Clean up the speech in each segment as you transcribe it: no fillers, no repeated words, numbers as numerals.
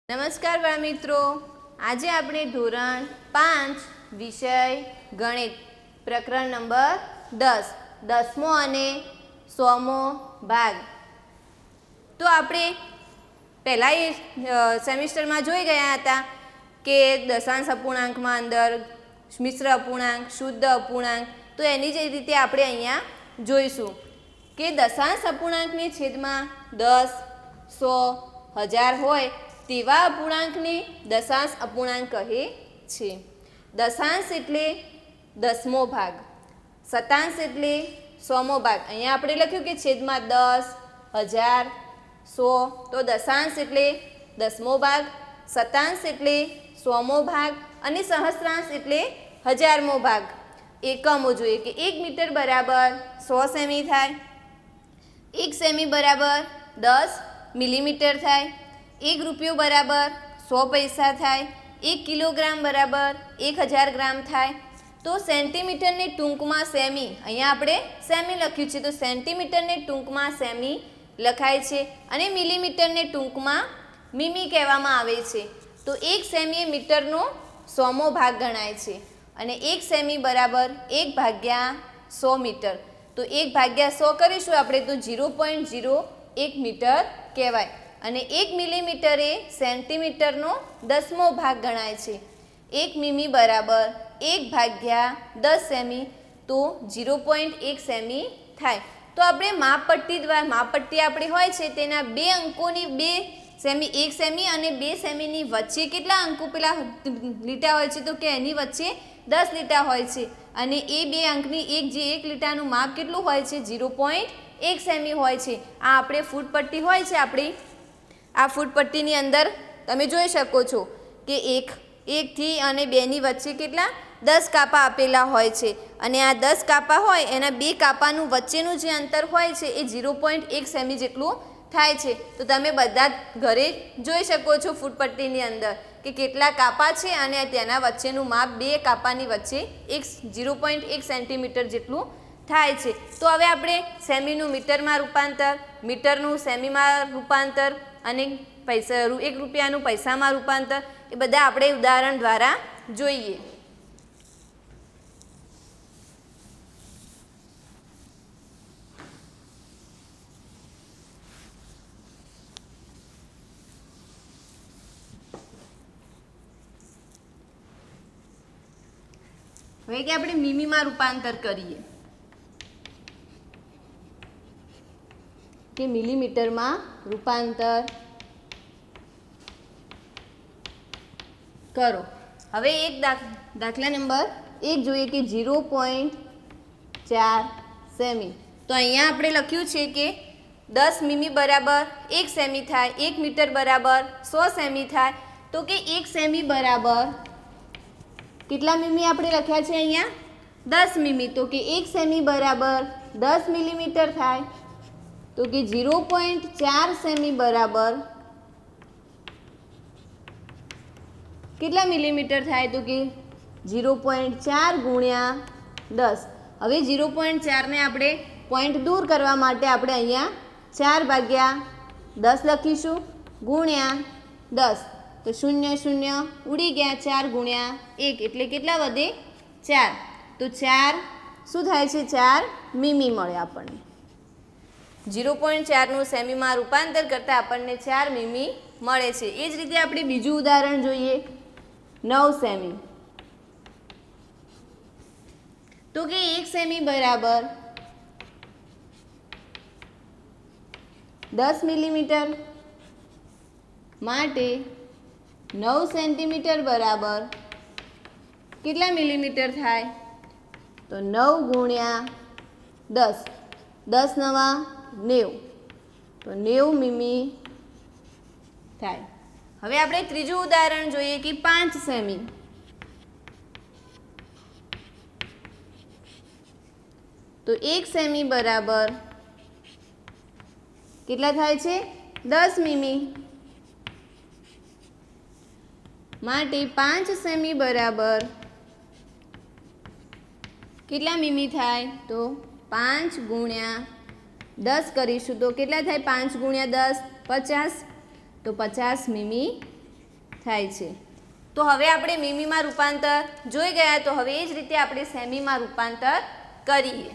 નમસ્કાર બાળ મિત્રો, આજે આપણે ધોરણ 5 વિષય ગણિત પ્રકરણ નંબર 10 10મો અને 100મો ભાગ. તો આપણે પહેલા સેમિસ્ટરમાં જોઈ ગયા હતા કે દશાંશ અપૂર્ણાંકમાં અંદર મિશ્ર અપૂર્ણાંક, શુદ્ધ અપૂર્ણાંક. તો એની જ રીતે આપણે અહીંયા જોઈશું કે દશાંશ અપૂર્ણાંકની છેદમાં 10, 100, 1000 હોય તેવા અપૂર્ણાંકને દશાંશ અપૂર્ણાંક કહે છે. દશાંશ એટલે 10મો ભાગ, શતાંશ એટલે 100મો ભાગ. અહીંયા આપણે લખ્યું કે છેદમાં 10, 1000, 100. તો દશાંશ એટલે 10મો ભાગ, શતાંશ એટલે 100મો ભાગ અને સહસ્ત્રાંશ એટલે 1000મો ભાગ. એકમો જોઈએ કે 1 મીટર બરાબર 100 સેમી થાય, 1 સેમી બરાબર 10 મિલીમીટર થાય, 1 રૂપિયો બરાબર 100 પૈસા થાય, 1 કિલોગ્રામ બરાબર 1000 ગ્રામ થાય. તો સેન્ટીમીટરને ટૂંકમાં સેમી, અહીંયા આપણે સેમી લખ્યું છે તો સેન્ટીમીટરને ટૂંકમાં સેમી લખાય છે અને મિલીમીટરને ટૂંકમાં મીમી કહેવામાં આવે છે. તો 1 સેમી એ મીટરનો 100મો ભાગ ગણાય છે અને 1 સેમી બરાબર 1/100 મીટર. તો 1/100 કરીશું આપણે તો 0.01 મીટર કહેવાય અને 1 મિલીમીટર એ સેન્ટીમીટરનો 10મો ભાગ ગણાય છે. 1 મીમી બરાબર 1/10 સેમી, તો 0.1 સેમી થાય. તો આપણે માપપટ્ટી દ્વારા, માપપટ્ટી આપણી હોય છે તેના બે અંકોની 2 સેમી, 1 સેમી અને 2 સેમીની વચ્ચે કેટલા અંકો પેલા લીટા હોય છે તો કે એની વચ્ચે 10 લીટા હોય છે અને એ બે અંકની એક લીટાનું માપ કેટલું હોય છે 0.1 સેમી હોય છે. આ આપણે ફૂટપટ્ટી હોય છે આપણી. આ ફૂટપટ્ટીની અંદર તમે જોઈ શકો છો કે 1 થી અને 2ની વચ્ચે કેટલા 10 કાપા આપેલા હોય છે અને આ 10 કાપા હોય એના બે કાપાનું વચ્ચેનું જે અંતર હોય છે એ 0.1 સેમી જેટલું થાય છે. તો તમે બધા ઘરે જોઈ શકો છો ફૂટપટ્ટીની અંદર કે કેટલા કાપા છે અને તેના વચ્ચેનું માપ બે કાપાની વચ્ચે 0.1 સેન્ટીમીટર જેટલું થાય છે. તો હવે આપણે સેમીનું મીટરમાં રૂપાંતર, મીટરનું સેમીમાં રૂપાંતર અને પૈસા 1 રૂપિયાનું પૈસામાં રૂપાંતર એ બધા આપણે ઉદાહરણ દ્વારા જોઈએ. હવે કે આપણે મીમીમાં રૂપાંતર કરીએ કે મિલીમીટરમાં રૂપાંતર કરો. હવે એક દાખલા નંબર 1 જોઈએ કે 0.4 સેમી. તો અહીંયા આપણે લખ્યું છે કે 10 મીમી બરાબર 1 સેમી થાય, 1 મીટર બરાબર 100 સેમી થાય. તો કે 1 સેમી બરાબર કેટલા મીમી આપણે લખ્યા છે અહીંયા 10 મીમી. તો કે 1 સેમી બરાબર 10 મિલીમીટર થાય. તો કે 0.4 સેમી બરાબર કેટલા મિલીમીટર થાય તો કે 0.4 ગુણ્યા 10. હવે 0.4 ને આપણે પોઈન્ટ દૂર કરવા માટે આપણે અહીંયા 4/10 લખીશું ગુણ્યા 10. તો 0 0 ઉડી ગયા, 4 ગુણ્યા 1 એટલે કેટલા વધે 4. તો 4 શું થાય છે 4 મીમી મળે આપણને. 0.4નું સેમીમાં રૂપાંતર કરતાં આપણને 4 મીમી મળે છે. એ જ રીતે આપણે બીજું ઉદાહરણ જોઈએ 9 સેમી. તો કે 1 સેમી બરાબર 10 મિલીમીટર માટે 9 સેન્ટીમીટર બરાબર કેટલા મિલીમીટર થાય તો 9 ગુણ્યા 10, 10 નવા 90, તો 90 મીમી થાય. હવે આપણે ત્રીજું ઉદાહરણ જોઈએ કે 5 સેમી. તો 1 સેમી બરાબર કેટલા થાય છે 10 મીમી માટે 5 સેમી બરાબર કેટલા મીમી થાય તો 5 ગુણ્યા 10 કરીશું તો કેટલા થાય 5 ગુણ્યા 10 50. તો 50 મીમી થાય છે। તો હવે આપણે મીમીમાં રૂપાંતર જોઈ ગયા, તો હવે એ જ રીતે આપણે સેમીમાં રૂપાંતર કરીએ।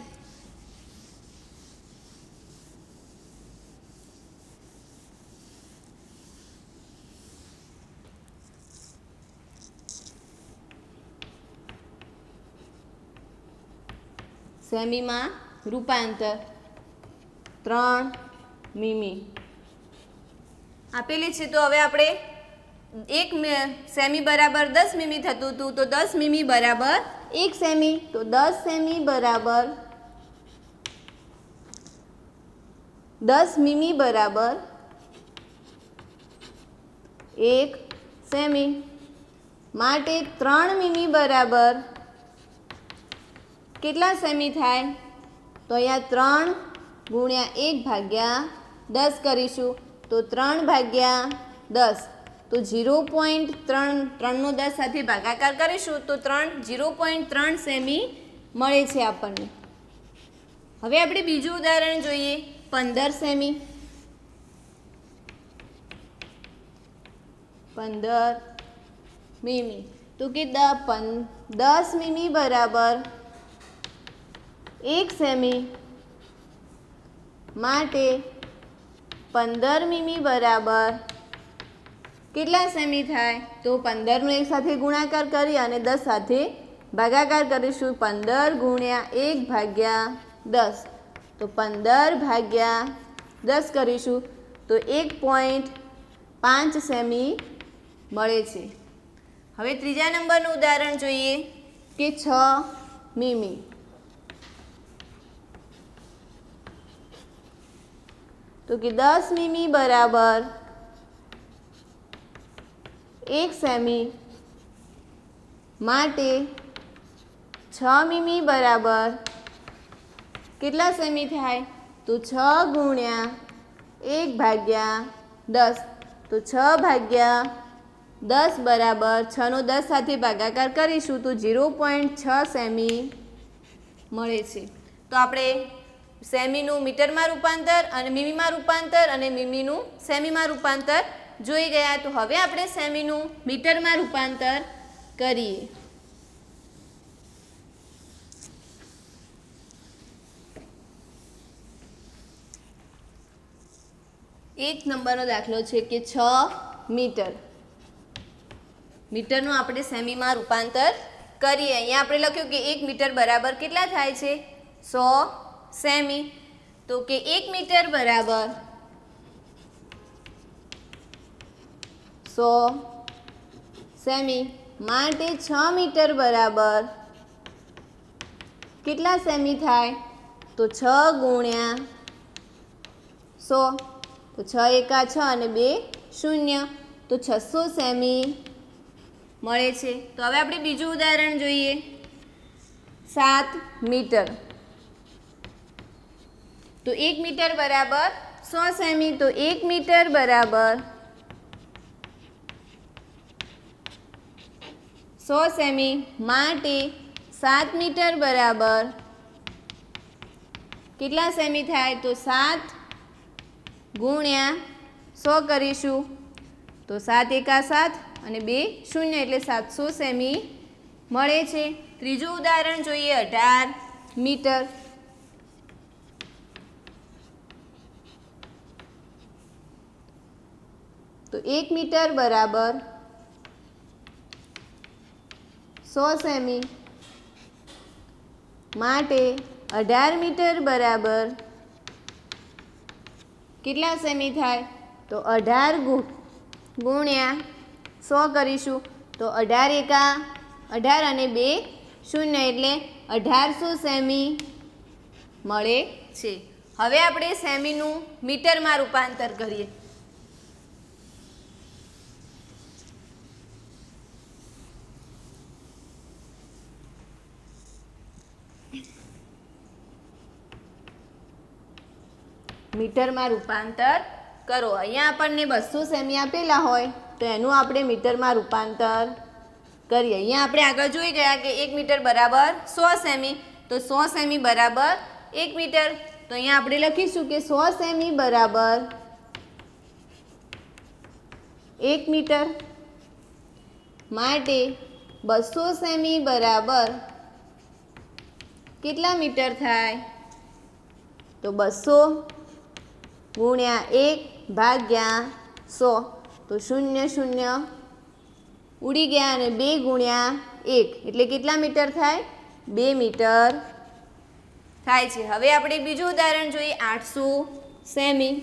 સેમીમાં રૂપાંતર 3 મીમી આપેલી છે। તો હવે આપણે 1 સેમી બરાબર 10 મીમી થતું હતું, તો 10 મીમી બરાબર 1 સેમી, તો 10 સેમી બરાબર 10 મીમી બરાબર 1 સેમી માટે 3 મીમી બરાબર કેટલા સેમી થાય? તો અહીંયા 3 ગુણ્યા 1 ભાગ્યા 10 કરીશું, તો 3 ભાગ્યા 10, તો 0.3, 3નો 10 સાથે ભાગાકાર કરીશું તો 0.3 સેમી મળે છે આપણને। હવે આપણે બીજું ઉદાહરણ જોઈએ, 15 સેમી। 15 મીમી, તો કે 10 મીમી બરાબર 1 સેમી માટે 15 મીમી બરાબર કેટલા સેમી થાય? તો 15નો 1 સાથે ગુણાકાર કરી અને 10 સાથે ભાગાકાર કરીશું। 15 ગુણ્યા 1 ભાગ્યા 10, તો 15 ભાગ્યા 10 કરીશું તો 1.5 સેમી મળે છે। હવે ત્રીજા નંબરનું ઉદાહરણ જોઈએ કે 6 મીમી। તો કે 10 મીમી બરાબર 1 સેમી માટે 6 મીમી બરાબર કેટલા સેમી થાય? તો 6 ગુણ્યા 1 ભાગ્યા 10, તો 6 ભાગ્યા 10 બરાબર 6નો 10 સાથે ભાગાકાર કરીશું તો 0.6 સેમી મળે છે। તો આપણે સેમીનું મીટરમાં રૂપાંતર અને મીમીમાં રૂપાંતર અને મીમીનું સેમીમાં રૂપાંતર જોઈ ગયા। તો હવે આપણે સેમીનું મીટરમાં રૂપાંતર કરીએ। એક નંબરનો દાખલો છે કે 6 મીટર। મીટરનું આપણે સેમીમાં રૂપાંતર કરીએ। અહીંયા આપણે લખ્યું કે 1 મીટર બરાબર કેટલા થાય છે? 100 સેમી। તો કે 1 મીટર બરાબર 100 સેમી માટે 6 મીટર બરાબર કેટલા સેમી થાય? તો 6 ગુણ્યા 100, તો 6 એકા 6 અને 2 0, તો 600 સેમી મળે છે। તો હવે આપણે બીજું ઉદાહરણ જોઈએ, 7 મીટર। તો 1 મીટર બરાબર 100 સેમી, તો 1 મીટર બરાબર 100 સેમી માટે 7 મીટર બરાબર કેટલા સેમી થાય? તો 7 ગુણ્યા 100 કરીશું, તો 7 એકા 7 અને 2 0 એટલે 700 સેમી મળે છે। ત્રીજું ઉદાહરણ જોઈએ, 18 મીટર। તો 1 મીટર બરાબર 100 સેમી માટે 18 મીટર બરાબર કેટલા સેમી થાય? તો 18 ગુણ્યા 100 કરીશું, તો 18 એકા 18 અને 2 0 એટલે 1800 સેમી મળે છે। હવે આપણે સેમીનું મીટરમાં રૂપાંતર કરીએ। મીટરમાં રૂપાંતર કરો। અહીંયા આપણને 200 સેમી આપેલા હોય તો એનું આપણે મીટરમાં રૂપાંતર કરીએ। અહીંયા આપણે આગળ જોઈ ગયા કે 1 મીટર બરાબર 100 સેમી, તો 100 સેમી બરાબર 1 મીટર। તો અહીંયા આપણે લખીશું કે 100 સેમી બરાબર 1 મીટર માટે 200 સેમી બરાબર કેટલા મીટર થાય? તો 200 ગુણ્યા 1 ભાગ્યા 100, તો 0 0 ઉડી ગયા અને 2 ગુણ્યા 1 એટલે કેટલા મીટર થાય? 2 મીટર થાય છે. હવે આપણે બીજું ઉદાહરણ જોઈએ, 800 સેમી.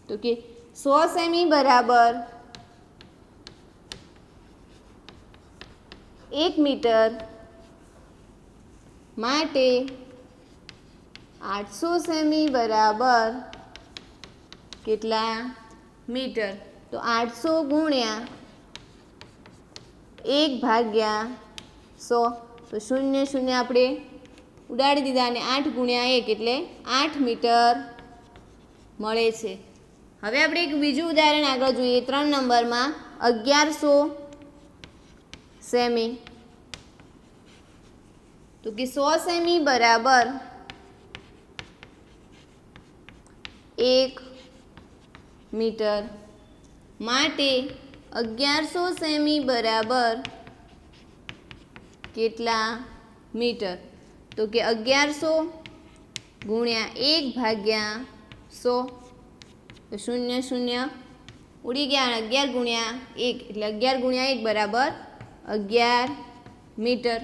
તો કે 100 સેમી બરાબર 1 મીટર માટે 800 સેમી બરાબર કેટલા મીટર? તો 800 ગુણ્યા 1 ભાગ્યા 100, તો 0 0 આપણે ઉડાડી દીધા અને 8 ગુણ્યા 1 એટલે 8 મીટર મળે છે. હવે આપણે એક બીજું ઉદાહરણ આગળ જોઈએ, 3 નંબરમાં 1100 સેમી. તો કે 100 સેમી બરાબર 1 મીટર માટે 1100 સેમી બરાબર કેટલા મીટર? તો કે 1100 ગુણ્યા 1 ભાગ્યા 100, તો 0 0 ઉડી ગયા, 11 ગુણ્યા 1 એટલે 11 ગુણ્યા 1 બરાબર 11 મીટર.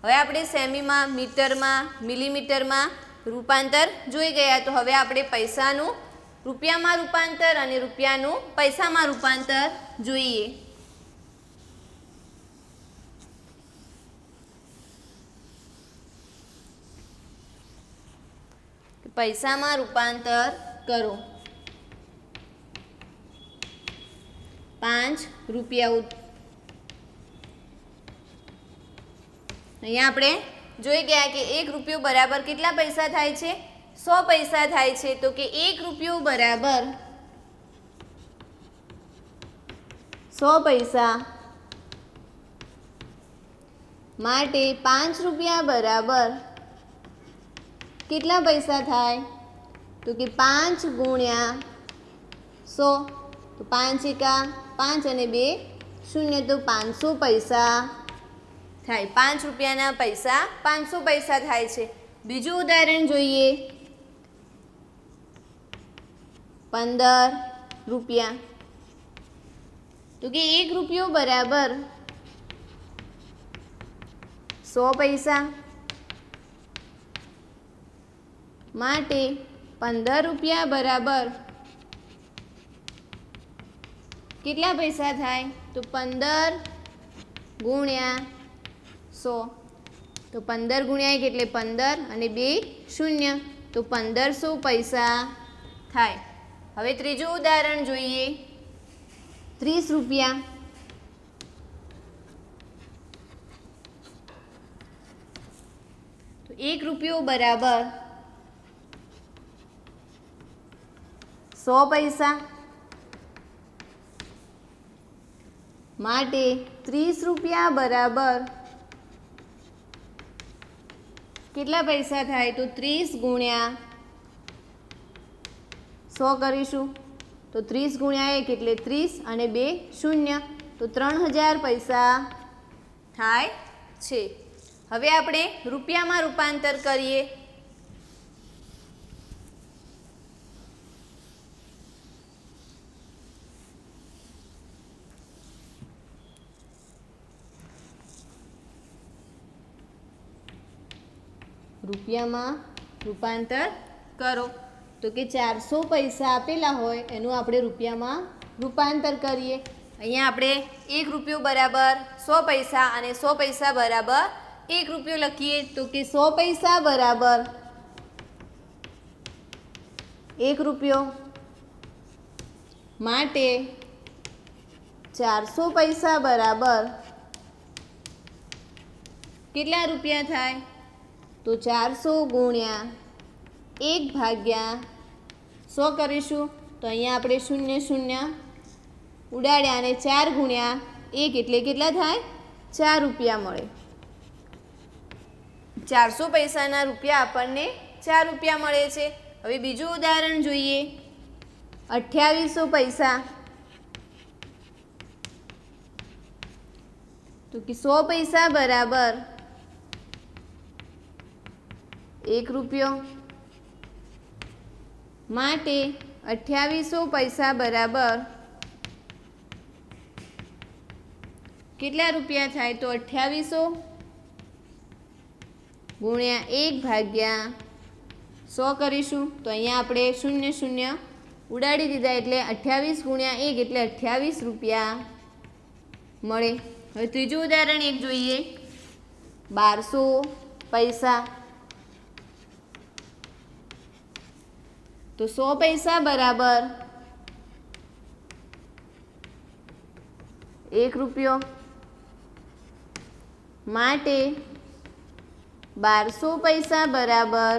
હવે આપણે સેમીમાં, મીટરમાં, મિલીમીટરમાં રૂપાંતર જોઈ ગયા. તો હવે આપણે પૈસાનું રૂપિયામાં રૂપાંતર અને રૂપિયાનું પૈસામાં રૂપાંતર જોઈએ. પૈસામાં રૂપાંતર કરો. 5 રૂપિયા. અહીંયા આપણે જોઈ ગયા કે 1 રૂપિયો બરાબર કેટલા પૈસા થાય છે? 100 પૈસા થાય છે. તો કે 1 રૂપિયો બરાબર 100 પૈસા માટે 5 રૂપિયા બરાબર કેટલા પૈસા થાય? તો કે 5 ગુણ્યા 100, તો 5 એકા 5 અને 2 0, તો 500 પૈસા થાય. 5 રૂપિયાના પૈસા 500 પૈસા થાય છે. બીજું ઉદાહરણ જોઈએ, 15 રૂપિયા. તો કે 1 રૂપિયો બરાબર 100 પૈસા માટે 15 રૂપિયા બરાબર કેટલા પૈસા થાય? તો 15 ગુણ્યા 100, તો 15 ગુણ્યા 1 એટલે 15 અને 2 0, તો 1500 પૈસા થાય. હવે ત્રીજું ઉદાહરણ જોઈએ, 30 રૂપિયા. તો 1 રૂપિયો બરાબર 100 પૈસા માટે 30 રૂપિયા બરાબર કેટલા પૈસા થાય? તો 30 ગુણ્યા 100 કરીશું, તો 30 ગુણ્યા 1 એટલે 30 અને 2 0, તો 3000 પૈસા થાય છે. હવે આપણે રૂપિયામાં રૂપાંતર કરીએ. રૂપિયામાં રૂપાંતર કરો. તો કે 400 પૈસા આપેલા હોય એનું આપણે રૂપિયામાં રૂપાંતર કરીએ. અહીંયા આપણે 1 રૂપિયો બરાબર 100 પૈસા અને 100 પૈસા બરાબર 1 રૂપિયો લખીએ. તો કે 100 પૈસા બરાબર 1 રૂપિયો માટે 400 પૈસા બરાબર કેટલા રૂપિયા થાય? તો 400 ગુણ્યા 1 ભાગ્યા 100 કરીશું, તો અહીંયા આપણે 0 0 ઉડાડ્યા અને 4 ગુણ્યા 1 એટલે કેટલા થાય? 4 રૂપિયા મળે. 400 પૈસાના રૂપિયા આપણને 4 રૂપિયા મળે છે. હવે બીજું ઉદાહરણ જોઈએ. 2800 પૈસા. તો કે 100 પૈસા બરાબર 1 રૂપિયો. માટે 2800 પૈસા બરાબર કેટલા રૂપિયા થાય? તો 2800 ગુણ્યા 1 ભાગ્યા 100 કરીશું. તો અહીંયા આપણે 0 0 ઉડાડી દીધા એટલે 28 ગુણ્યા 1 એટલે 28 રૂપિયા મળે. હવે ત્રીજું ઉદાહરણ એક જોઈએ. 1200 પૈસા. તો 100 પૈસા બરાબર 1 રૂપિયો. માટે 1200 પૈસા બરાબર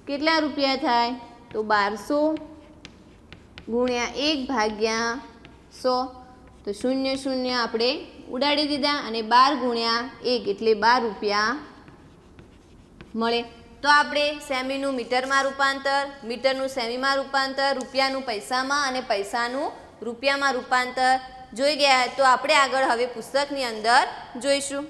કેટલા રૂપિયા થાય? તો 1200 ગુણ્યા 1 ભાગ્યા 100. તો 0 0 આપણે ઉડાડી દીધા અને 12 ગુણ્યા 1 એટલે 12 રૂપિયા મળે. તો આપણે સેમીનું મીટરમાં રૂપાંતર, મીટરનું સેમીમાં રૂપાંતર, રૂપિયાનું પૈસામાં અને પૈસાનું રૂપિયામાં રૂપાંતર જોઈ ગયા. તો આપણે આગળ હવે પુસ્તકની અંદર જોઈશું.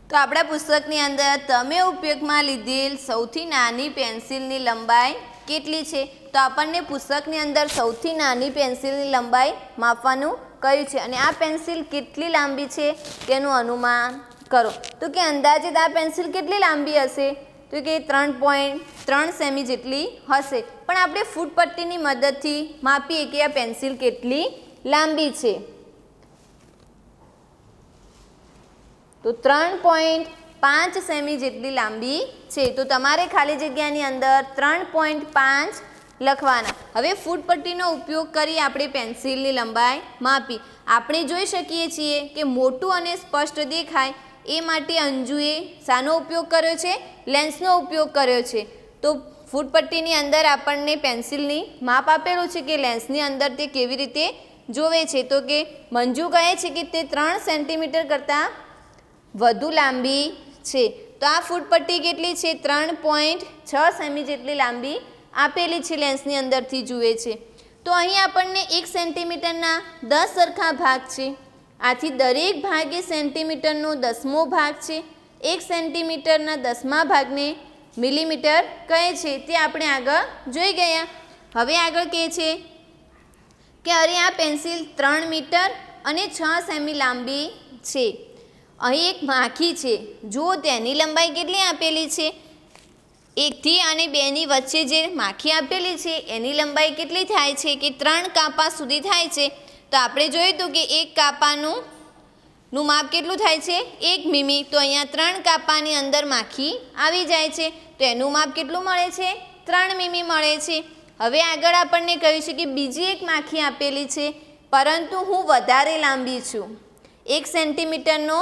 તો આપણા પુસ્તકની અંદર તમે ઉપયોગમાં લીધેલ સૌથી નાની પેન્સિલની લંબાઈ કેટલી છે? તો આપણને પુસ્તકની અંદર સૌથી નાની પેન્સિલની લંબાઈ માપવાનું કહ્યું છે અને આ પેન્સિલ કેટલી લાંબી છે તેનું અનુમાન કરો. તો કે અંદાજિત આ પેન્સિલ કેટલી લાંબી હશે? તો કે 3.3 સેમી જેટલી હશે. પણ આપણે ફૂટપટ્ટીની મદદથી માપીએ કે આ પેન્સિલ કેટલી લાંબી છે. તો 3.5 સેમી જેટલી લાંબી છે. તો તમારે ખાલી જગ્યાની અંદર 3.5 લખવાના. હવે ફૂટપટ્ટીનો ઉપયોગ કરી આપણે પેન્સિલની લંબાઈ માપી. આપણે જોઈ શકીએ છીએ કે મોટું અને સ્પષ્ટ દેખાય એ માટે અંજુએ શાનો ઉપયોગ કર્યો છે? લેન્સનો ઉપયોગ કર્યો છે. તો ફૂટપટ્ટીની અંદર આપણને પેન્સિલની માપ આપેલું છે કે લેન્સની અંદર તે કેવી રીતે જોવે છે. તો કે મંજુ કહે છે કે તે 3 સેન્ટીમીટર કરતાં વધુ લાંબી છે. તો આ ફૂટપટ્ટી કેટલી છે? 3.6 સેમી જેટલી લાંબી આપેલી છે, લેન્સની અંદરથી જુએ છે. તો અહીં આપણને 1 સેન્ટીમીટરના 10 સરખા ભાગ છે. આથી દરેક ભાગ એ સેન્ટીમીટરનો 10મો ભાગ છે. 1 સેન્ટીમીટરના 10મા ભાગને મિલીમીટર કહે છે. તે આપણે આગળ જોઈ ગયા. હવે આગળ કહે છે કે અરે આ પેન્સિલ 3 મીટર અને 6 સેમી લાંબી છે. અહીં એક માખી છે. જુઓ તેની લંબાઈ કેટલી આપેલી છે? 1 થી અને 2 ની વચ્ચે જે માખી આપેલી છે એની લંબાઈ કેટલી થાય છે? કે 3 કાપા સુધી થાય છે. તો આપણે જોયું હતું કે એક કાપાનું માપ કેટલું થાય છે? 1 મીમી. તો અહીંયા 3 કાપાની અંદર માખી આવી જાય છે. તો એનું માપ કેટલું મળે છે? 3 મીમી મળે છે. હવે આગળ આપણને કહ્યું છે કે બીજી એક માખી આપેલી છે, પરંતુ હું વધારે લાંબી છું. 1 સેન્ટીમીટરનો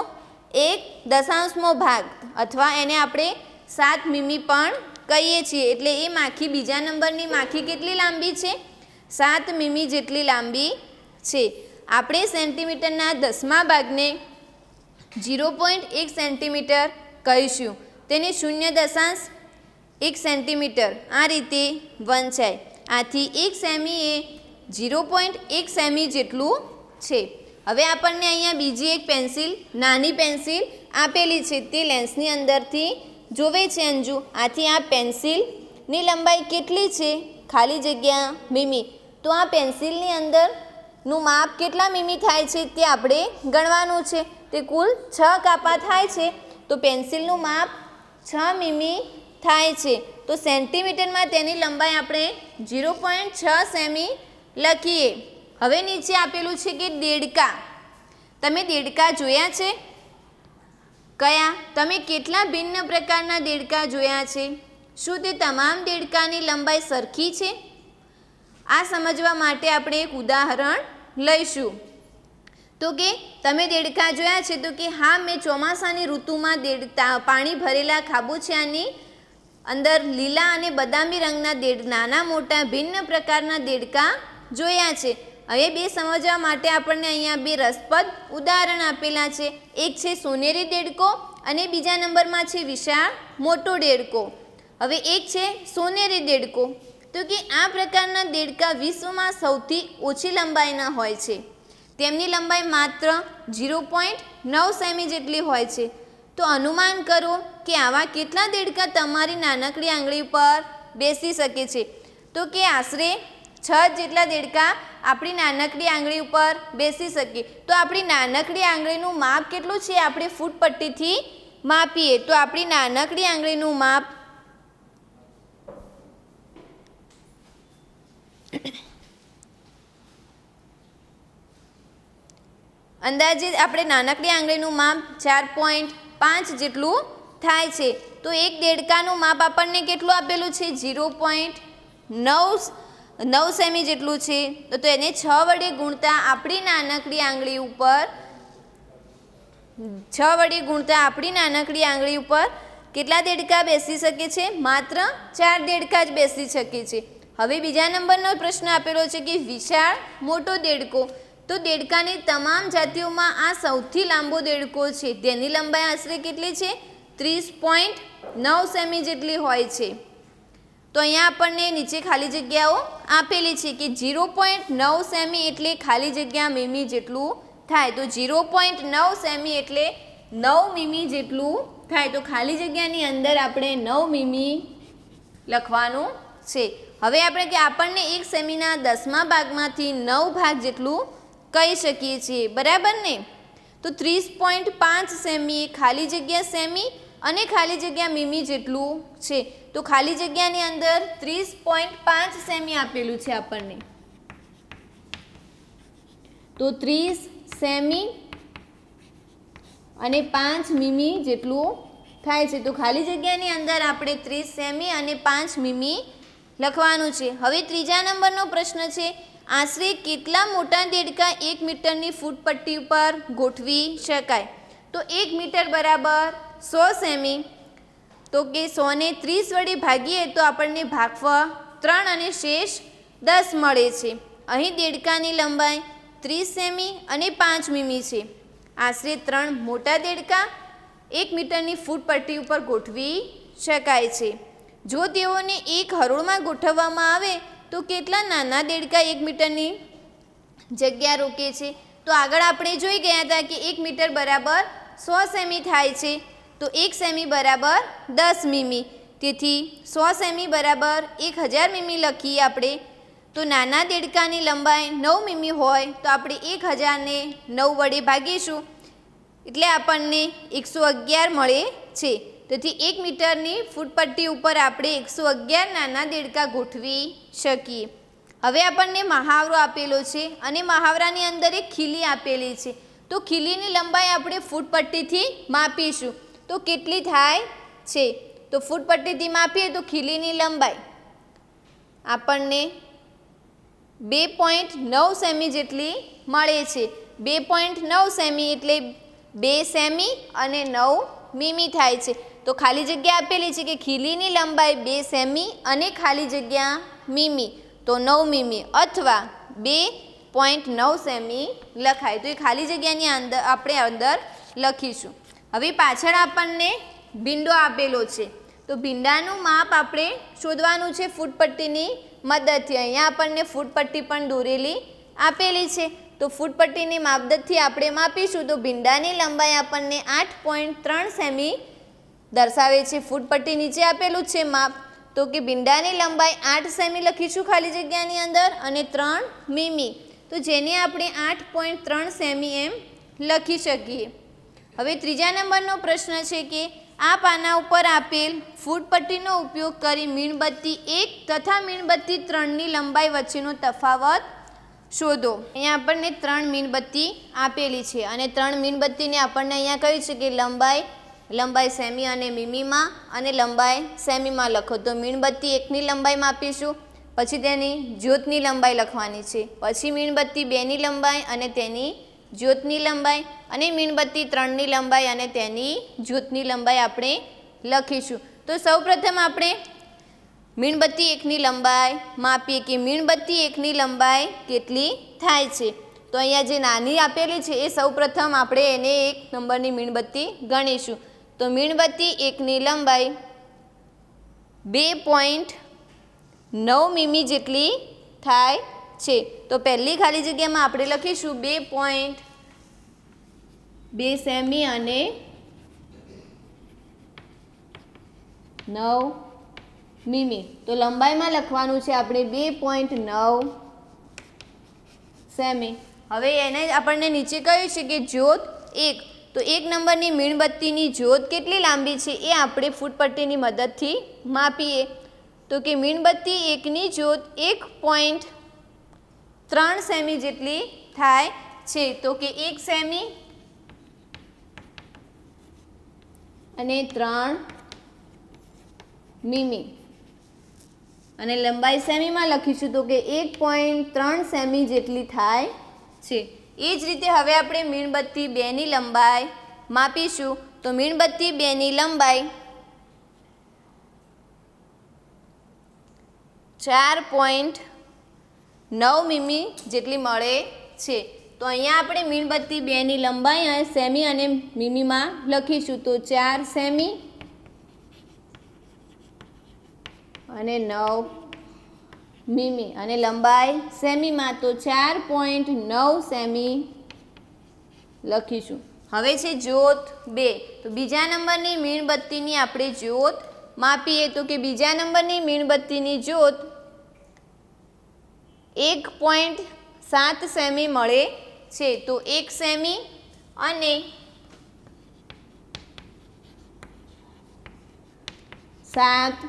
1/10મો ભાગ અથવા એને આપણે 7 મીમી પણ કહીએ છીએ. એટલે એ માખી બીજા નંબરની માખી કેટલી લાંબી છે? 7 મીમી જેટલી લાંબી છે. આપણે સેન્ટીમીટરના 10મા ભાગને 0.1 સેન્ટીમીટર કહીશું. તેને 0.1 સેન્ટીમીટર આ રીતે વંચાય. આથી 1 સેમી એ 0.1 સેમી જેટલું છે. હવે આપણને અહીંયા બીજી એક પેન્સિલ, નાની પેન્સિલ આપેલી છે. તે લેન્સની અંદરથી જોવે છે અંજુ. આથી આ પેન્સિલની લંબાઈ કેટલી છે? ખાલી જગ્યા મીમી. તો આ પેન્સિલની અંદરનું માપ કેટલા મીમી થાય છે તે આપણે ગણવાનું છે. તે કુલ 6 કાપા થાય છે. તો પેન્સિલનું માપ 6 મીમી થાય છે. તો સેન્ટીમીટરમાં તેની લંબાઈ આપણે 0.6 સેમી લખીએ. હવે નીચે આપેલું છે કે દેડકા. તમે દેડકા જોયા છે? કયા? તમે કેટલા ભિન્ન પ્રકારના દેડકા જોયા છે? શું તે તમામ દેડકાની લંબાઈ સરખી છે? આ સમજવા માટે આપણે એક ઉદાહરણ લઈશું. તો કે તમે દેડકા જોયા છે? તો કે હા, મેં ચોમાસાની ઋતુમાં પાણી ભરેલા ખાબોચિયાની અંદર લીલા અને બદામી રંગના નાના મોટા ભિન્ન પ્રકારના દેડકા જોયા છે. હવે બે સમજવા માટે આપણને અહીંયા 2 રસપ્રદ ઉદાહરણ આપેલા છે. એક છે સોનેરી દેડકો અને બીજા નંબરમાં છે વિશાળ મોટો દેડકો. હવે એક છે સોનેરી દેડકો, તો કે આ પ્રકારના દેડકા વિશ્વમાં સૌથી ઓછી લંબાઈના હોય છે. તેમની લંબાઈ માત્ર 0.9 સેમી જેટલી હોય છે. તો અનુમાન કરો કે આવા કેટલા દેડકા તમારી નાનકડી આંગળી પર બેસી શકે છે. તો કે આશરે 6 જેટલા દેડકા આપણી નાનકડી આંગળી ઉપર બેસી શકે. તો આપણી નાનકડી આંગળીનું માપ કેટલું છે આપણે ફૂટ પટ્ટીથી માપીએ તો આપણી નાનકડી આંગળીનું માપ અંદાજે આપણે નાનકડી આંગળીનું માપ 4.5 જેટલું થાય છે. તો એક દેડકાનું માપ આપણને કેટલું આપેલું છે 0.9 સેમી જેટલું છે. તો એને 6 વડે ગુણતા આપણી નાનકડી આંગળી ઉપર કેટલા દેડકા બેસી શકે છે? માત્ર 4 દેડકા જ બેસી શકે છે. હવે બીજા નંબરનો પ્રશ્ન આપેલો છે કે વિશાળ મોટો દેડકો. તો દેડકાની તમામ જાતિઓમાં આ સૌથી લાંબો દેડકો છે. તેની લંબાઈ આશરે કેટલી છે? 30.9 સેમી જેટલી હોય છે. તો અહીંયા આપણને નીચે ખાલી જગ્યાઓ આપેલી છે કે 0.9 સેમી એટલે ખાલી જગ્યા મીમી જેટલું થાય. તો 0.9 સેમી એટલે 9 મીમી જેટલું થાય. તો ખાલી જગ્યાની અંદર આપણે 9 મીમી લખવાનું છે. હવે આપણે કે આપણને 1 સેમીના 10મા ભાગમાંથી 9 ભાગ જેટલું કહી શકીએ છીએ, બરાબર ને? તો 30.5 સેમી એ ખાલી જગ્યા સેમી અને ખાલી જગ્યા મીમી જેટલું છે. તો ખાલી જગ્યાની અંદર 30.5 સેમી આપેલું છે આપણને. તો 30 સેમી અને 5 મીમી જેટલું થાય છે. તો ખાલી જગ્યાની અંદર આપણે 30 સેમી અને 5 મીમી લખવાનું છે. હવે ત્રીજા નંબરનો પ્રશ્ન છે આશરે કેટલા મોટા દેડકા 1 મીટરની ફૂટ પટ્ટી ઉપર ગોઠવી શકાય? તો 1 મીટર બરાબર 100 સેમી. તો કે 100 ને 30 વડે ભાગીએ તો આપણને ભાગફળ 3 અને શેષ 10 મળે છે. અહીં દેડકાની લંબાઈ 30 સેમી અને 5 મીમી છે. આશરે 3 મોટા દેડકા 1 મીટરની ફૂટ પટ્ટી ઉપર ગોઠવી શકાય છે. જો તેઓને એક હરોળમાં ગોઠવવામાં આવે તો કેટલા નાના દેડકા 1 મીટરની જગ્યા રોકે છે? તો આગળ આપણે જોઈ ગયા હતા કે 1 મીટર બરાબર 100 સેમી થાય છે. તો 1 સેમી બરાબર 10 મીમી. તેથી 100 સેમી બરાબર 1000 મીમી લખીએ આપણે. તો નાના દેડકાની લંબાઈ 9 મીમી હોય તો આપણે 1000 ને 9 વડે ભાગીશું એટલે આપણને 111 મળે છે. તેથી 1 મીટરની ફૂટ પટ્ટી ઉપર આપણે 111 નાના દેડકા ગોઠવી શકીએ. હવે આપણને મહાવરો આપેલો છે અને મહાવરાની અંદર એક ખીલી આપેલી છે. તો ખીલીની લંબાઈ આપણે ફૂટ પટ્ટીથી માપીશું. તો કેટલી થાય છે? તો ફૂટ પટ્ટીથી માપીએ તો ખીલીની લંબાઈ આપણને 2.9 સેમી જેટલી મળે છે. 2.9 સેમી એટલે 2 સેમી અને 9 મીમી થાય છે. તો ખાલી જગ્યા આપેલી છે કે ખીલીની લંબાઈ 2 સેમી અને ખાલી જગ્યા મીમી તો 9 મીમી અથવા 2.9 સેમી લખાય. તો એ ખાલી જગ્યાની અંદર આપણે અંદર લખીશું. હવે પાછળ આપણને ભીંડો આપેલો છે. તો ભીંડાનું માપ આપણે શોધવાનું છે ફૂટ પટ્ટીની મદદથી. અહીંયા આપણને ફૂટ પટ્ટી પણ દોરેલી આપેલી છે. તો ફૂટ પટ્ટીની માપદતથી આપણે માપીશું. તો ભીંડાની લંબાઈ આપણને 8.3 સેમી દર્શાવે છે. ફૂટ પટ્ટી નીચે આપેલું છે માપ. તો કે ભીંડાની લંબાઈ 8 સેમી લખીશું ખાલી જગ્યાની અંદર અને 3 મીમી. તો જેને આપણે 8.3 સેમી એમ લખી શકીએ. હવે ત્રીજા નંબરનો પ્રશ્ન છે કે આ પાના ઉપર આપેલ ફૂટ પટ્ટીનો ઉપયોગ કરી મીણબત્તી 1 તથા મીણબત્તી 3ની લંબાઈ વચ્ચેનો તફાવત શોધો. અહીંયા આપણને 3 મીણબત્તી આપેલી છે અને 3 મીણબત્તીને આપણને અહીંયા કહ્યું છે કે લંબાઈ સેમી અને મીમીમાં અને લંબાઈ સેમીમાં લખો. તો મીણબત્તી 1ની લંબાઈ માપીશું, પછી તેની જ્યોતની લંબાઈ લખવાની છે, પછી મીણબત્તી 2ની લંબાઈ અને તેની જ્યોતની લંબાઈ અને મીણબત્તી 3ની લંબાઈ અને તેની જ્યોતની લંબાઈ આપણે લખીશું. તો સૌપ્રથમ આપણે મીણબત્તી 1ની લંબાઈ માપીએ કે મીણબત્તી 1ની લંબાઈ કેટલી થાય છે. તો અહીંયા જે નાની આપેલી છે એ સૌપ્રથમ આપણે એને 1 નંબરની મીણબત્તી ગણીશું. તો મીણબત્તી 1ની લંબાઈ 2.9 મીમી જેટલી થાય છે. તો પહેલી ખાલી જગ્યામાં આપણે લખીશું 2.2 સેમી અને 9 મીમી. તો લંબાઈમાં લખવાનું છે આપણે 2.9 સેમી. હવે એને આપણને નીચે કહ્યું છે કે જ્યોત 1, તો 1 નંબરની મીણબત્તીની જ્યોત કેટલી લાંબી છે એ આપણે ફૂટપટ્ટીની મદદથી માપીએ. તો કે મીણબત્તી 1ની જ્યોત 1.3 સેમી જેટલી થાય છે. તો કે 1 સેમી અને 3 મીમી અને લંબાઈ સેમીમાં લખીશું તો કે 1.3 સેમી જેટલી થાય છે. એ જ રીતે હવે આપણે મીણબત્તી 2ની લંબાઈ માપીશું. તો મીણબત્તી 2ની લંબાઈ 4.9 મીમી જેટલી મળે છે. તો અહીંયા આપણે મીણબત્તી 2ની લંબાઈ સેમી અને મીમીમાં લખીશું. તો 4 સેમી અને 9 મીમી અને લંબાઈ સેમીમાં તો 4.9 સેમી લખીશું. હવે છે જ્યોત 2. તો બીજા નંબરની મીણબત્તીની આપણે જ્યોત માપીએ. તો કે બીજા નંબરની મીણબત્તીની જ્યોત 1.7 સેમી મળે છે. તો 1 સેમી અને 7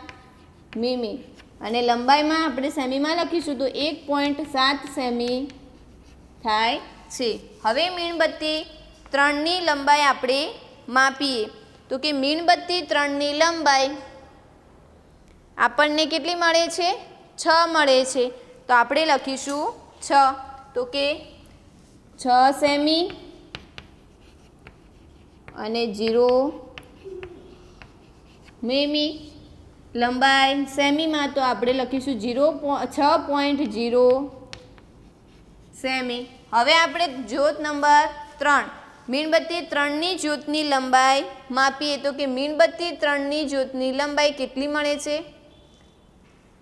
મીમી અને લંબાઈમાં આપણે સેમીમાં લખીશું તો 1.7 સેમી થાય છે. હવે મીણબત્તી 3ની લંબાઈ આપણે માપીએ. તો કે મીણબત્તી 3ની લંબાઈ આપણને કેટલી મળે છે? 6 મળે છે. તો આપણે લખીશું 6. તો કે 6 સેમી અને 0 મીમી લંબાઈ સેમીમાં તો આપણે લખીશું 6.0 સેમી. હવે આપણે જ્યોત નંબર 3 મીણબત્તી 3ની જ્યોતની લંબાઈ માપીએ. તો કે મીણબત્તી 3ની જ્યોતની લંબાઈ કેટલી મળે છે?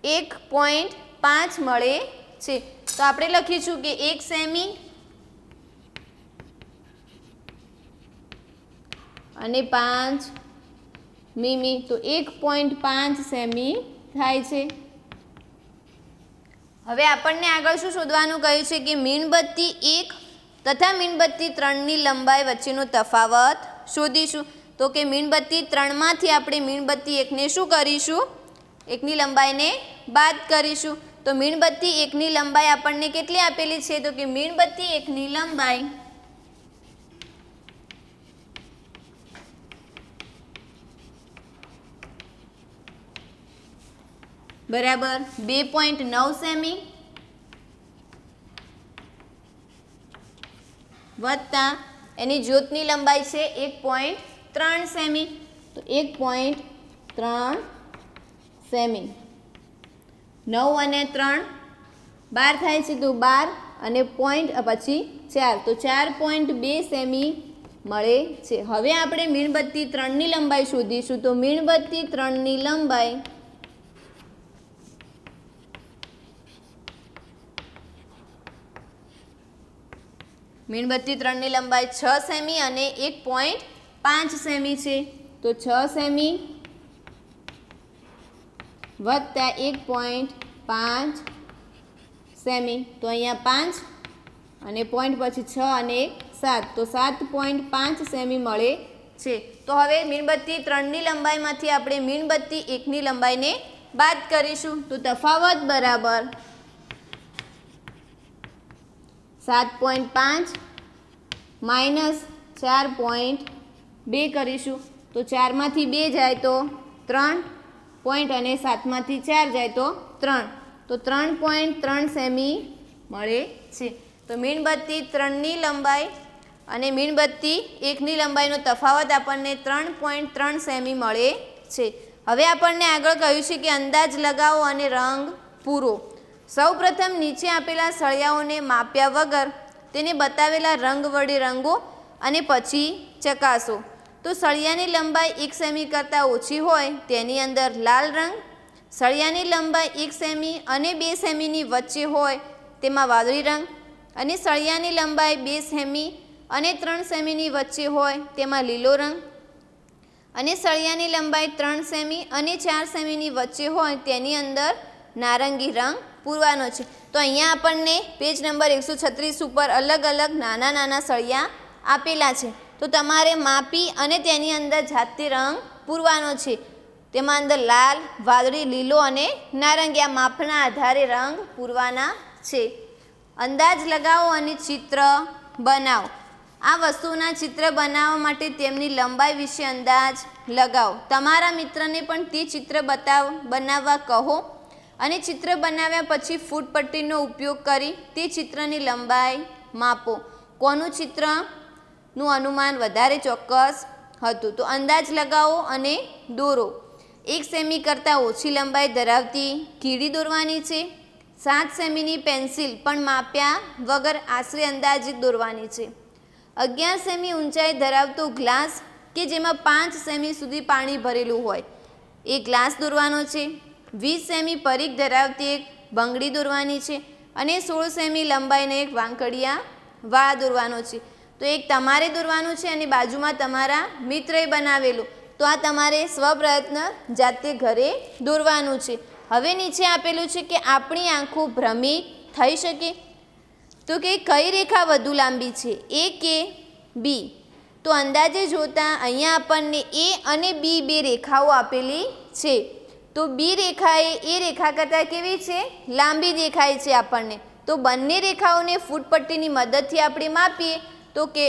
1.5 મળે છે. તો આપણે લખીશું કે 1 સેમી અને 5 મીમી તો 1.5 સેમી થાય છે. હવે આપણને આગળ શું શોધવાનું કહ્યું છે કે મીણબત્તી 1 તથા મીણબત્તી 3ની લંબાઈ વચ્ચેનો તફાવત શોધીશું. તો કે મીણબત્તી 3માંથી આપણે મીણબત્તી 1ને શું કરીશું? 1ની લંબાઈને બાદ કરીશું. તો મીણબત્તી 1ની લંબાઈ આપણને કેટલી આપેલી છે? તો કે મીણબત્તી 1ની લંબાઈ બરાબર 2.9 સેમી વત્તા એની જ્યોતની લંબાઈ છે 1.3 સેમી. તો 1.3 સેમી 9 અને 3 12 થાય છે. તો 12 અને પોઈન્ટ પછી 4 તો 4.2 સેમી મળે છે. હવે આપણે મીણબત્તી 3ની લંબાઈ શોધીશું. તો મીણબત્તી 3ની લંબાઈ મીણબત્તી 3ની લંબાઈ 6 સેમી અને 1.5 સેમી છે. તો 6 સેમી વત્તા 1.5 સેમી તો અહીંયા 5 અને પોઈન્ટ પછી 6 અને 7 તો 7.5 સેમી મળે છે. તો હવે મીણબત્તી 3ની લંબાઈમાંથી આપણે મીણબત્તી 1ની લંબાઈને બાદ કરીશું. તો તફાવત બરાબર 7.5 માઇનસ 4.2 કરીશું. તો 4માંથી 2 જાય તો 3 પોઈન્ટ અને 7માંથી 4 જાય તો 3 તો 3.3 સેમી મળે છે. તો મીણબત્તી 3ની લંબાઈ અને મીણબત્તી 1ની લંબાઈનો તફાવત આપણને 3.3 સેમી મળે છે. હવે આપણને આગળ કહ્યું છે કે અંદાજ લગાવો અને રંગ પૂરો. સૌપ્રથમ નીચે આપેલા સળિયાઓને માપ્યા વગર તેને બતાવેલા રંગ વડે રંગો અને પછી ચકાસો. તો સળિયાની લંબાઈ 1 સેમી કરતાં ઓછી હોય તેની અંદર લાલ રંગ સળિયાની લંબાઈ 1 સેમી અને 2 સેમીની વચ્ચે હોય તેમાં વાદળી રંગ, અને સળિયાની લંબાઈ 2 સેમી અને 3 સેમીની વચ્ચે હોય તેમાં લીલો રંગ, અને સળિયાની લંબાઈ 3 સેમી અને 4 સેમીની વચ્ચે હોય તેની અંદર નારંગી રંગ પૂરવાનો છે. તો અહીંયા આપણને પેજ નંબર 136 ઉપર અલગ અલગ નાના નાના સળિયા આપેલા છે. તો તમારે માપી અને તેની અંદર જાતે રંગ પૂરવાનો છે. તેમાં અંદર લાલ, વાદળી, લીલો અને નારંગી આ માપના આધારે રંગ પૂરવાના છે. અંદાજ લગાવો અને ચિત્ર બનાવો. આ વસ્તુના ચિત્ર બનાવવા માટે તેમની લંબાઈ વિશે અંદાજ લગાવો. તમારા મિત્રને પણ તે ચિત્ર બનાવવા કહો અને ચિત્ર બનાવ્યા પછી ફૂટપટ્ટીનો ઉપયોગ કરી તે ચિત્રની લંબાઈ માપો. કોનું ચિત્રનું અનુમાન વધારે ચોક્કસ હતું? તો અંદાજ લગાવો અને દોરો. 1 સેમી કરતાં ઓછી લંબાઈ ધરાવતી કીડી દોરવાની છે. 7 સેમીની પેન્સિલ પણ માપ્યા વગર આશરે અંદાજિત દોરવાની છે. 11 સેમી ઊંચાઈ ધરાવતો ગ્લાસ કે જેમાં 5 સેમી સુધી પાણી ભરેલું હોય એ ગ્લાસ દોરવાનો છે. 20 સેમી પરિઘ ધરાવતી એક બંગડી દોરવાની છે અને 16 સેમી લંબાઈને એક વાંકડિયા વાળ દોરવાનો છે. તો એક તમારે દોરવાનું છે અને બાજુમાં તમારા મિત્રએ બનાવેલું. તો આ તમારે સ્વપ્રયત્ન જાતે ઘરે દોરવાનું છે. હવે નીચે આપેલું છે કે આપણી આંખો ભ્રમિત થઈ શકે. તો કે કઈ રેખા વધુ લાંબી છે, એ કે બી? તો અંદાજે જોતાં અહીંયા આપણને એ અને બી બે રેખાઓ આપેલી છે. તો બી રેખા એ રેખા કરતાં કેવી છે? લાંબી દેખાય છે આપણને. તો બંને રેખાઓને ફૂટપટ્ટીની મદદથી આપણે માપીએ તો કે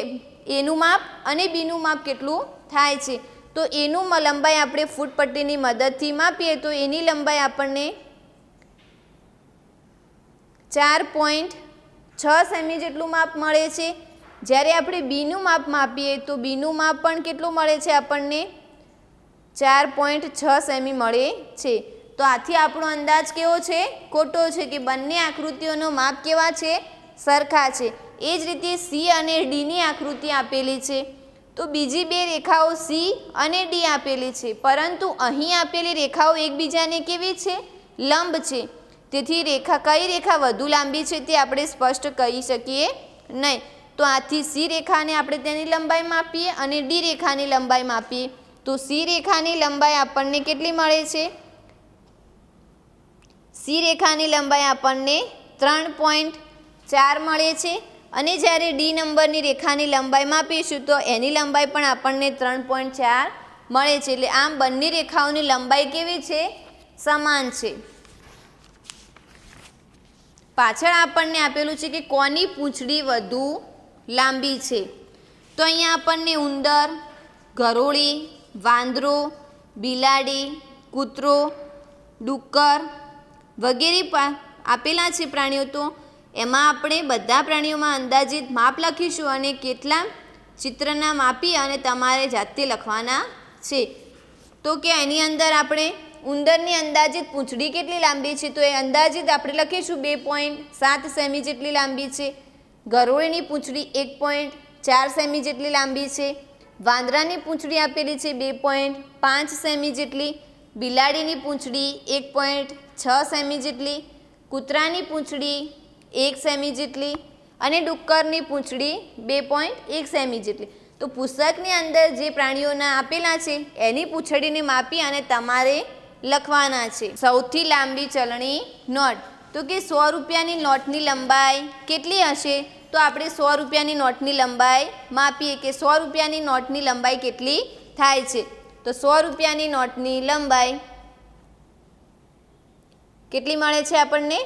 એનું માપ અને બીનું માપ કેટલું થાય છે. તો એનું લંબાઈ આપણે ફૂટપટ્ટીની મદદથી માપીએ તો એની લંબાઈ આપણને 4.6 સેમી જેટલું માપ મળે છે. જ્યારે આપણે બીનું માપ માપીએ તો બીનું માપ પણ કેટલું મળે છે આપણને? 4.6 સેમી મળે છે. તો આથી આપણો અંદાજ કેવો છે? ખોટો છે કે બંને આકૃતિઓનો માપ કેવા છે? સરખા છે. એ જ રીતે સી અને ડીની આકૃતિ આપેલી છે. તો બીજી બે રેખાઓ સી અને ડી આપેલી છે, પરંતુ અહીં આપેલી રેખાઓ એકબીજાને કેવી છે? લંબ છે. તેથી કઈ રેખા વધુ લાંબી છે તે આપણે સ્પષ્ટ કહી શકીએ નહીં. તો આથી સી રેખાને આપણે તેની લંબાઈ માપીએ અને ડી રેખાની લંબાઈ માપીએ. તો સી રેખાની લંબાઈ આપણને કેટલી મળે છે? સી રેખાની લંબાઈ આપણને 3.4 મળે છે. અને જ્યારે ડી નંબરની રેખાની લંબાઈ માપીશું તો એની લંબાઈ પણ આપણને 3.4 મળે છે. એટલે આમ બંને રેખાઓની લંબાઈ કેવી છે? સમાન છે. પાછળ આપણને આપેલું છે કે કોની પૂંછડી વધુ લાંબી છે. તો અહીંયા આપણને ઉંદર, ગરોળી, વાંદરો, બિલાડી, કૂતરો, ડુક્કર વગેરે આપેલા છે પ્રાણીઓ. તો એમાં આપણે બધા પ્રાણીઓમાં અંદાજિત માપ લખીશું અને કેટલા ચિત્રના માપી અને તમારે જાતે લખવાના છે. તો કે એની અંદર આપણે ઉંદરની અંદાજિત પૂંછડી કેટલી લાંબી છે? તો એ અંદાજિત આપણે લખીશું 2.7 સેમી જેટલી લાંબી છે. ગરોળીની પૂંછડી 1.4 સેમી જેટલી લાંબી છે. વાંદરાની પૂંછડી આપેલી છે 2.5 સેમી જેટલી. બિલાડીની પૂંછડી 1.6 સેમી જેટલી. કૂતરાની પૂંછડી 1 સેમી જેટલી અને ડુક્કરની પૂંછડી 2.1 સેમી જેટલી. તો પુસ્તકની અંદર જે પ્રાણીઓના આપેલા છે એની પૂંછડીને માપી અને તમારે લખવાના છે. સૌથી લાંબી ચલણી નોટ. તો કે 100 રૂપિયાની નોટની લંબાઈ કેટલી હશે? તો આપણે 100 રૂપિયાની નોટની લંબાઈ માપીએ કે 100 રૂપિયાની નોટની લંબાઈ કેટલી થાય છે. તો 100 રૂપિયાની નોટની લંબાઈ કેટલી મળે છે આપણને?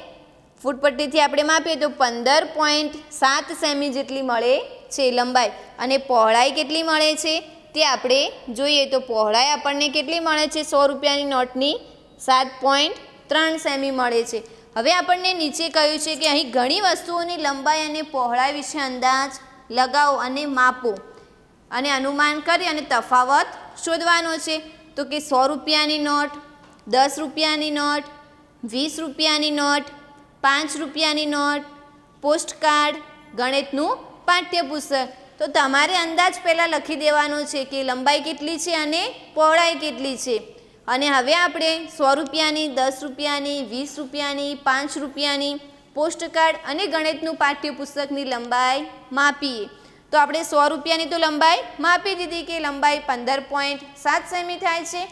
ફૂટપટ્ટીથી આપણે માપીએ તો 15.7 સેમી જેટલી મળે છે લંબાઈ. અને પહોળાઈ કેટલી મળે છે તે આપણે જોઈએ. તો પહોળાઈ આપણને કેટલી મળે છે 100 રૂપિયાની નોટની? 7.3 સેમી મળે છે. હવે આપણને નીચે કહ્યું છે કે અહીં ઘણી વસ્તુઓની લંબાઈ અને પહોળાઈ વિશે અંદાજ લગાવો અને માપો અને અનુમાન કરી અને તફાવત શોધવાનો છે. તો કે 100 રૂપિયાની નોટ, 10 રૂપિયાની નોટ, 20 રૂપિયાની નોટ, 5 રૂપિયાની નોટ, પોસ્ટકાર્ડ, ગણિતનું પાઠ્યપુસ્તક. તો તમારે અંદાજ પહેલાં લખી દેવાનો છે કે લંબાઈ કેટલી છે અને પહોળાઈ કેટલી છે. અને હવે આપણે 100 રૂપિયાની, 10 રૂપિયાની, 20 રૂપિયાની, 5 રૂપિયાની પોસ્ટકાર્ડ અને ગણિતનું પાઠ્યપુસ્તકની લંબાઈ માપીએ. તો આપણે 100 રૂપિયાની તો લંબાઈ માપી દીધી કે લંબાઈ 15.7 સેમી થાય છે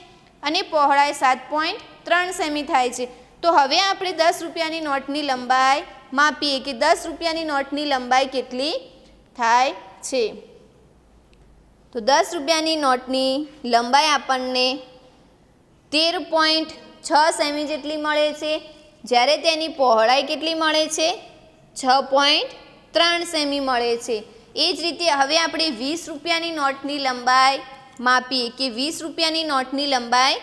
અને પહોળાઈ 7.3 સેમી થાય છે. તો હવે આપણે 10 રૂપિયાની નોટની લંબાઈ માપીએ કે 10 રૂપિયાની નોટની લંબાઈ કેટલી થાય છે. તો 10 રૂપિયાની નોટની લંબાઈ આપણને 13.6 સેમી જેટલી મળે છે, જ્યારે તેની પહોળાઈ કેટલી મળે છે? 6.3 સેમી મળે છે. એ જ રીતે હવે આપણે 20 રૂપિયાની નોટની લંબાઈ માપીએ કે 20 રૂપિયાની નોટની લંબાઈ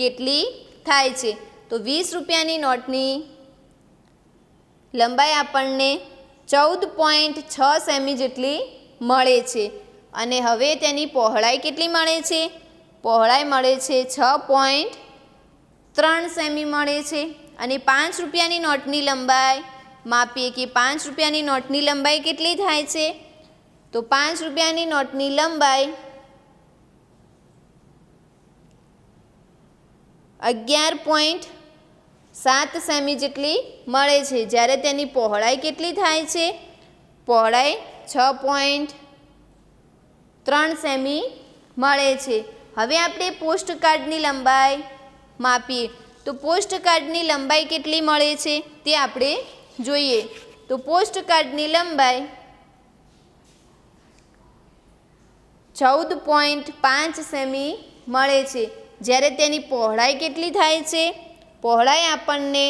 કેટલી થાય છે. તો 20 રૂપિયાની નોટની લંબાઈ આપણને 14.6 સેમી જેટલી મળે છે અને હવે તેની પહોળાઈ કેટલી મળે છે? પહોળાઈ મળે છે 6.3 સેમી મળે છે. અને 5 રૂપિયાની નોટની લંબાઈ માપીએ કે 5 રૂપિયાની નોટની લંબાઈ કેટલી થાય છે? તો 5 રૂપિયાની નોટની લંબાઈ 11.7 સેમી જેટલી મળે છે, જ્યારે તેની પહોળાઈ કેટલી થાય છે? પહોળાઈ 6.3 સેમી મળે છે. હવે આપણે પોસ્ટકાર્ડની લંબાઈ માપીએ. તો પોસ્ટકાર્ડની લંબાઈ કેટલી મળે છે તે આપણે જોઈએ. તો પોસ્ટકાર્ડની લંબાઈ 14.5 સેમી મળે છે, જ્યારે તેની પહોળાઈ કેટલી થાય છે? પહોળાઈ આપણને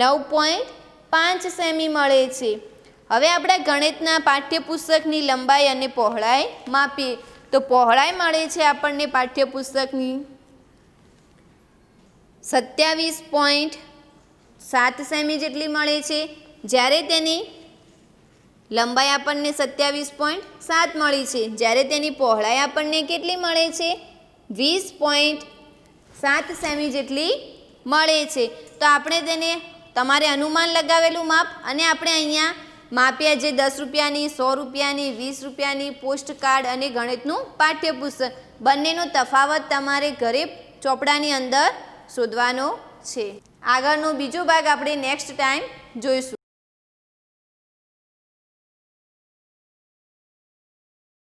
9.5 સેમી મળે છે. હવે આપણે ગણિતના પાઠ્યપુસ્તકની લંબાઈ અને પહોળાઈ માપીએ. તો પહોળાઈ મળે છે આપણને પાઠ્યપુસ્તકની 27.7 સેમી જેટલી મળે છે, જ્યારે તેની લંબાઈ આપણને 27.7 મળી છે, જ્યારે તેની પહોળાઈ આપણને કેટલી મળે છે? 20.7 સેમી જેટલી મળે છે. તો આપણે તેને તમારે અનુમાન લગાવેલું માપ અને આપણે અહીંયા માપ્યા જે 10 રૂપિયાની, 100 રૂપિયાની, 20 રૂપિયાની પોસ્ટકાર્ડ અને ગણિતનું પાઠ્યપુસ્તક, બંનેનો તફાવત તમારે ઘરે ચોપડાની અંદર શોધવાનો છે. આગળનો બીજો ભાગ આપણે નેક્સ્ટ ટાઈમ જોઈશું.